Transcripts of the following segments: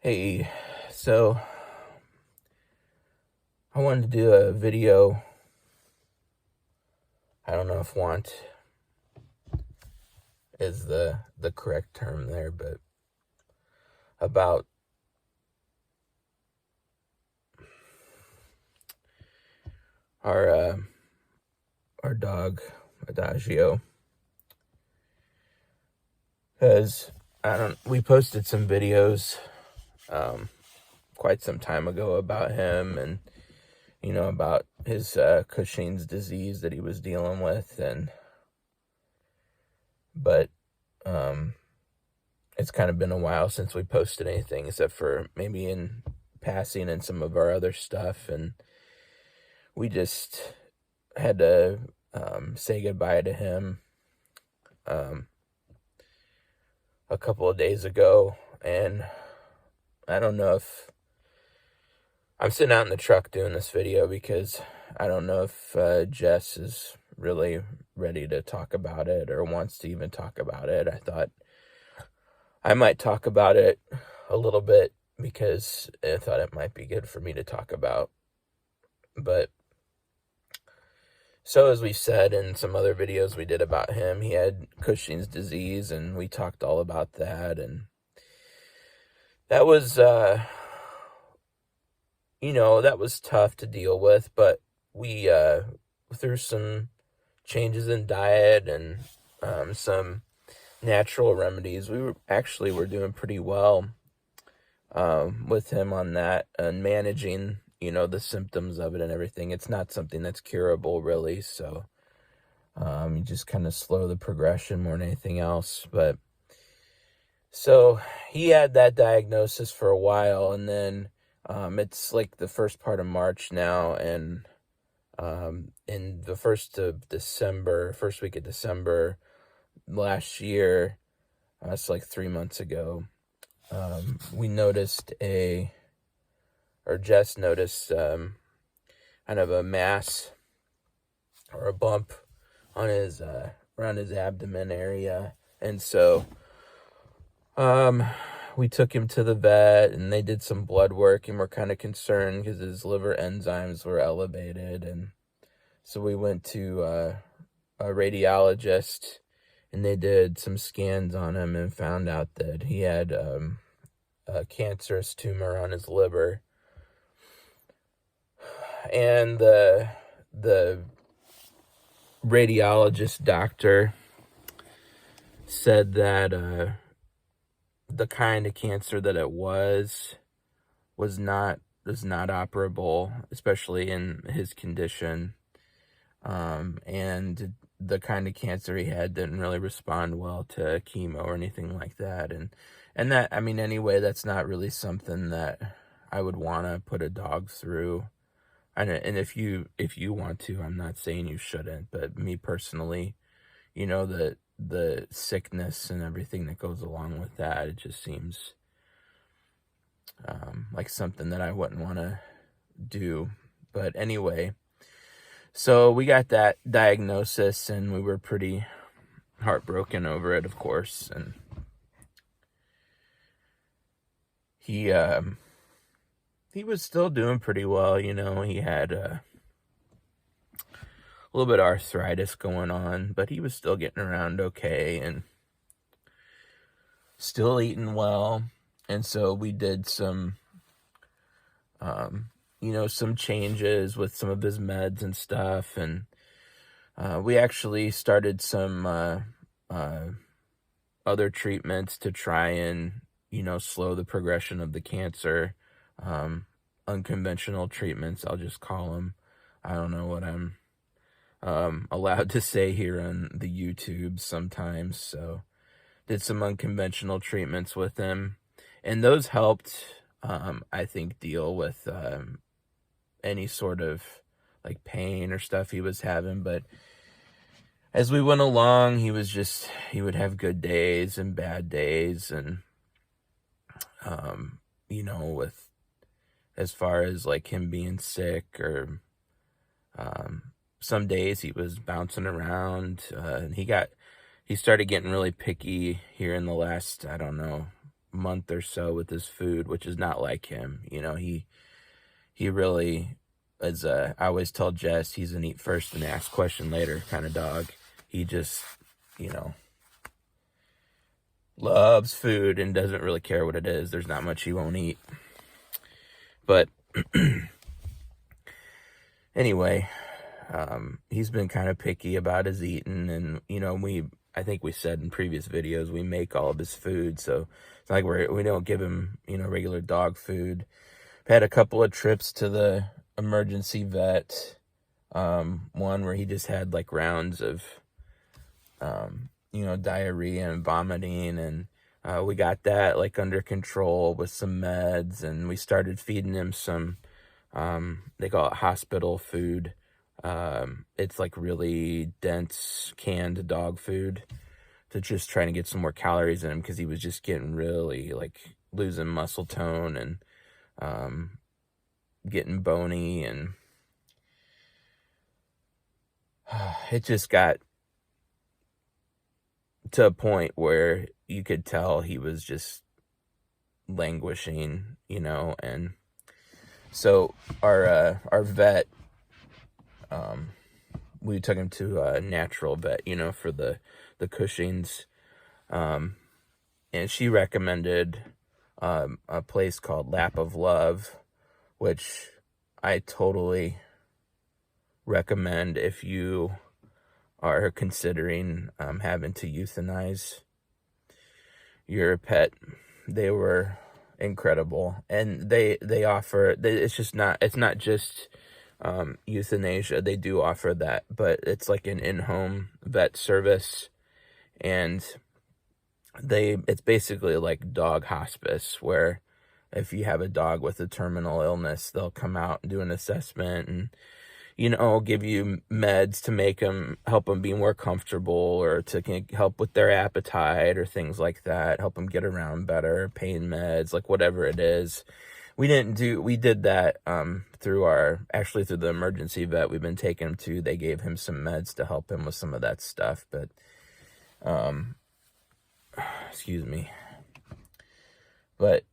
Hey, so I wanted to do a video. I don't know if want is the correct term there, but about our our dog Adagio, because we posted some videos quite some time ago about him, and about his Cushing's disease that he was dealing with, but it's kind of been a while since we posted anything, except for maybe in passing and some of our other stuff, and we just had to say goodbye to him a couple of days ago. And I don't know if I'm sitting out in the truck doing this video because I don't know if Jess is really ready to talk about it or wants to even talk about it. I thought I might talk about it a little bit because I thought it might be good for me to talk about. But so as we said in some other videos we did about him, he had Cushing's disease, and we talked all about that. And that was, that was tough to deal with, but we, through some changes in diet and some natural remedies, we were doing pretty well with him on that and managing the symptoms of it and everything. It's not something that's curable, really, so you just kind of slow the progression more than anything else. But so he had that diagnosis for a while, and then it's like the first part of March now, and in the first week of December last year, it's like 3 months ago, we noticed Jess noticed kind of a mass or a bump on his around his abdomen area. And so we took him to the vet, and they did some blood work, and we're kind of concerned because his liver enzymes were elevated. And so we went to a radiologist, and they did some scans on him and found out that he had a cancerous tumor on his liver. And the radiologist doctor said that the kind of cancer that it was not operable, especially in his condition. And the kind of cancer he had didn't really respond well to chemo or anything like that. And that, I mean, anyway, that's not really something that I would want to put a dog through. And if you want to, I'm not saying you shouldn't, but me personally, the sickness and everything that goes along with that, it just seems like something that I wouldn't want to do. But anyway, so we got that diagnosis, and we were pretty heartbroken over it, of course. And he was still doing pretty well. He had a little bit of arthritis going on, but he was still getting around okay and still eating well. And so we did some some changes with some of his meds and stuff, and we actually started some other treatments to try and slow the progression of the cancer. Unconventional treatments, I'll just call them. I don't know what I'm allowed to say here on the YouTube sometimes. So did some unconventional treatments with him, and those helped, I think, deal with any sort of like pain or stuff he was having. But as we went along, he would have good days and bad days. And with as far as like him being sick, or some days he was bouncing around, and he started getting really picky here in the last, I don't know, month or so with his food, which is not like him. He really is I always tell Jess he's an eat first and ask question later kind of dog. He just, you know, loves food and doesn't really care what it is. There's not much he won't eat. But anyway, he's been kind of picky about his eating, and I think we said in previous videos we make all of his food, so it's not like we don't give him regular dog food. I've had a couple of trips to the emergency vet, one where he just had like rounds of diarrhea and vomiting, and we got that like under control with some meds, and we started feeding him some they call it hospital food. It's like really dense canned dog food to just trying to get some more calories in him, because he was just getting really like losing muscle tone and getting bony, and it just got to a point where you could tell he was just languishing, and so our vet, we took him to a natural vet, for the Cushing's, and she recommended a place called Lap of Love, which I totally recommend if you are considering having to euthanize your pet. They were incredible, and they offer, it's not just euthanasia. They do offer that, but it's like an in-home vet service, and it's basically like dog hospice, where if you have a dog with a terminal illness, they'll come out and do an assessment and give you meds to help them be more comfortable, or to help with their appetite or things like that, help them get around better, pain meds, like whatever it is. We did that through the emergency vet we've been taking him to. They gave him some meds to help him with some of that stuff, but excuse me. But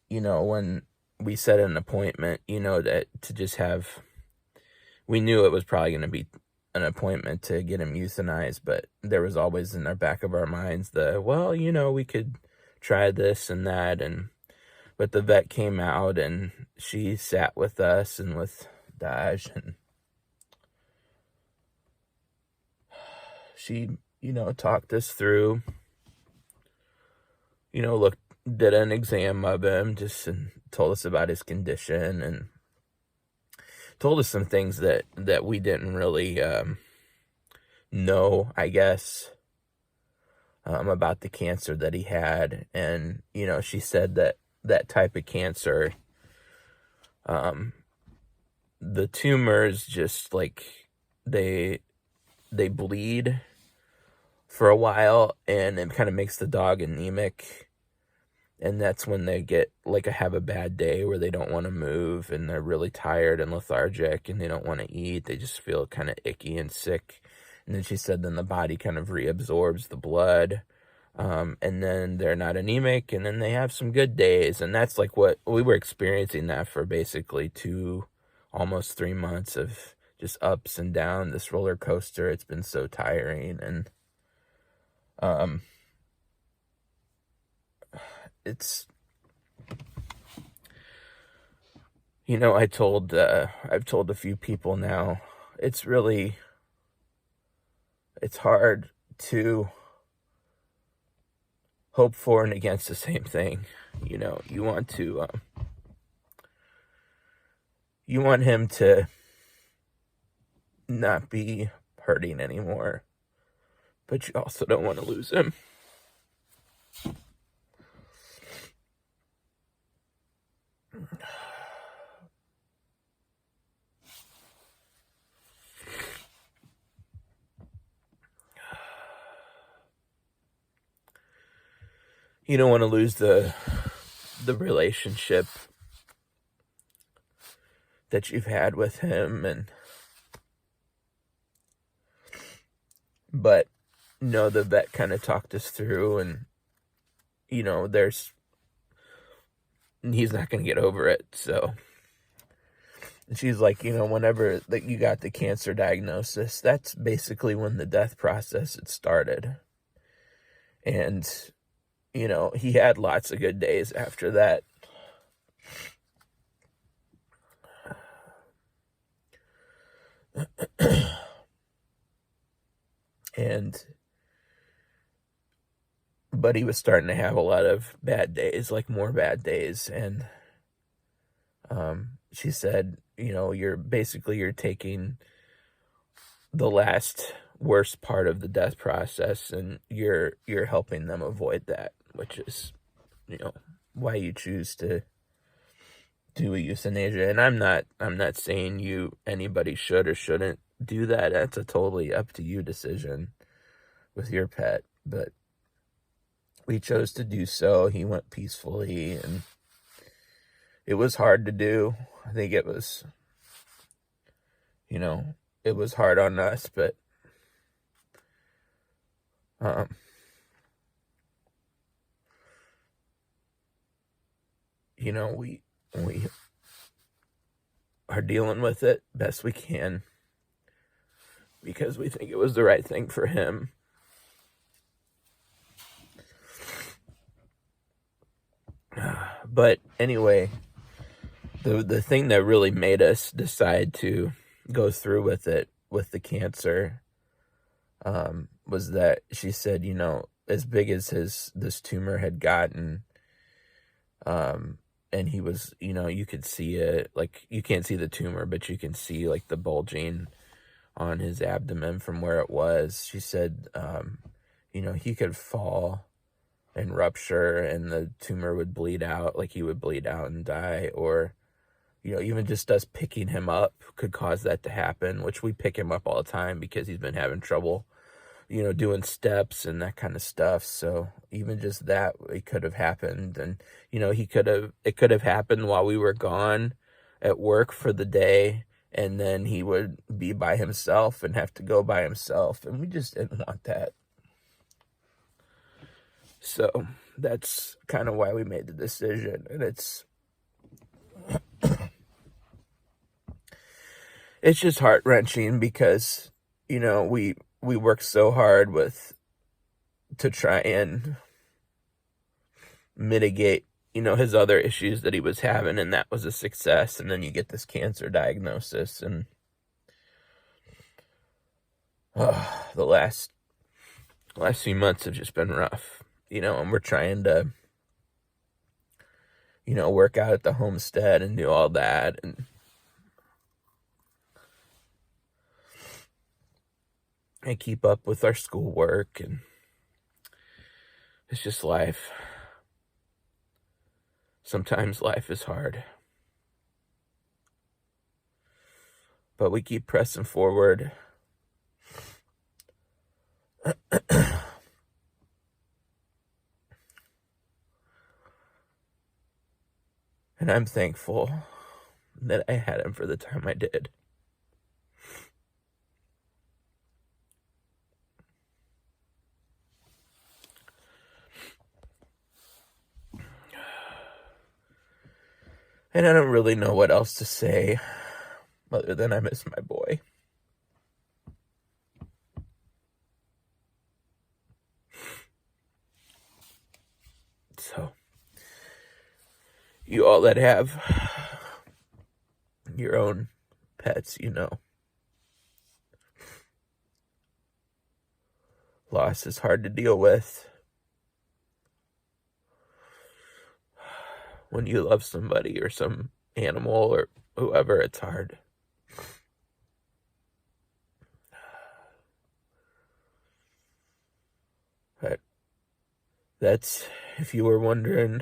when we set an appointment, that to just have, we knew it was probably going to be an appointment to get him euthanized, but there was always in the back of our minds we could try this and that. But the vet came out, and she sat with us and with Daj, and she, talked us through, did an exam of him, and told us about his condition, and told us some things that we didn't really know, I guess, about the cancer that he had. And she said that type of cancer, the tumors just like they bleed for a while, and it kind of makes the dog anemic, and that's when they get have a bad day where they don't want to move, and they're really tired and lethargic, and they don't want to eat. They just feel kind of icky and sick. And then she said then the body kind of reabsorbs the blood, and then they're not anemic, and then they have some good days. And that's like what we were experiencing, that for basically almost 3 months of just ups and downs, this roller coaster. It's been so tiring, and it's, I've told a few people now, it's hard to hope for and against the same thing. You want him to not be hurting anymore, but you also don't want to lose him. You don't want to lose the relationship that you've had with him, but the vet kind of talked us through, and there's he's not going to get over it. So she's like, whenever that you got the cancer diagnosis, that's basically when the death process had started. And, he had lots of good days after that. But he was starting to have a lot of bad days, like more bad days. And she said, you're taking the last worst part of the death process, and you're helping them avoid that, which is, why you choose to do a euthanasia. And I'm not saying anybody should or shouldn't do that. That's a totally up to you decision with your pet, but we chose to do so. He went peacefully, and it was hard to do. I think it was, it was hard on us, but we are dealing with it best we can because we think it was the right thing for him. But anyway, the thing that really made us decide to go through with it, with the cancer, was that she said, as big as this tumor had gotten, and he was, you could see it, like, you can't see the tumor, but you can see, like, the bulging on his abdomen from where it was. She said, he could fall and rupture, and the tumor would bleed out, like he would bleed out and die, or, even just us picking him up could cause that to happen, which we pick him up all the time because he's been having trouble, doing steps and that kind of stuff. So even just that, it could have happened. And, it could have happened while we were gone at work for the day, and then he would be by himself and have to go by himself. And we just didn't want that. So that's kind of why we made the decision. And it's just heart-wrenching because, we worked so hard to try and mitigate, his other issues that he was having, and that was a success. And then you get this cancer diagnosis, and the last few months have just been rough, and we're trying to, work out at the homestead and do all that, and keep up with our schoolwork, and it's just life. Sometimes life is hard, but we keep pressing forward. And I'm thankful that I had him for the time I did. And I don't really know what else to say other than I miss my boy. So, you all that have your own pets, loss is hard to deal with. When you love somebody or some animal or whoever, it's hard. But that's, if you were wondering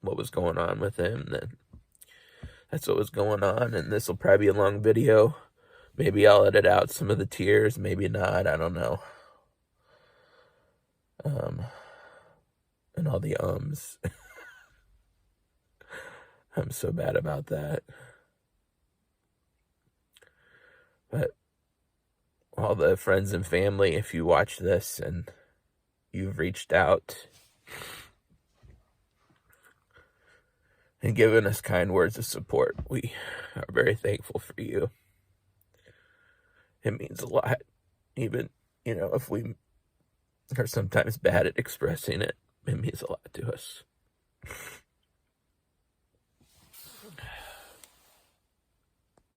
what was going on with him, then that's what was going on. And this will probably be a long video. Maybe I'll edit out some of the tears, maybe not, I don't know. And all the ums. I'm so bad about that. But all the friends and family, if you watch this and you've reached out, and giving us kind words of support. We are very thankful for you. It means a lot, even, if we are sometimes bad at expressing it, it means a lot to us.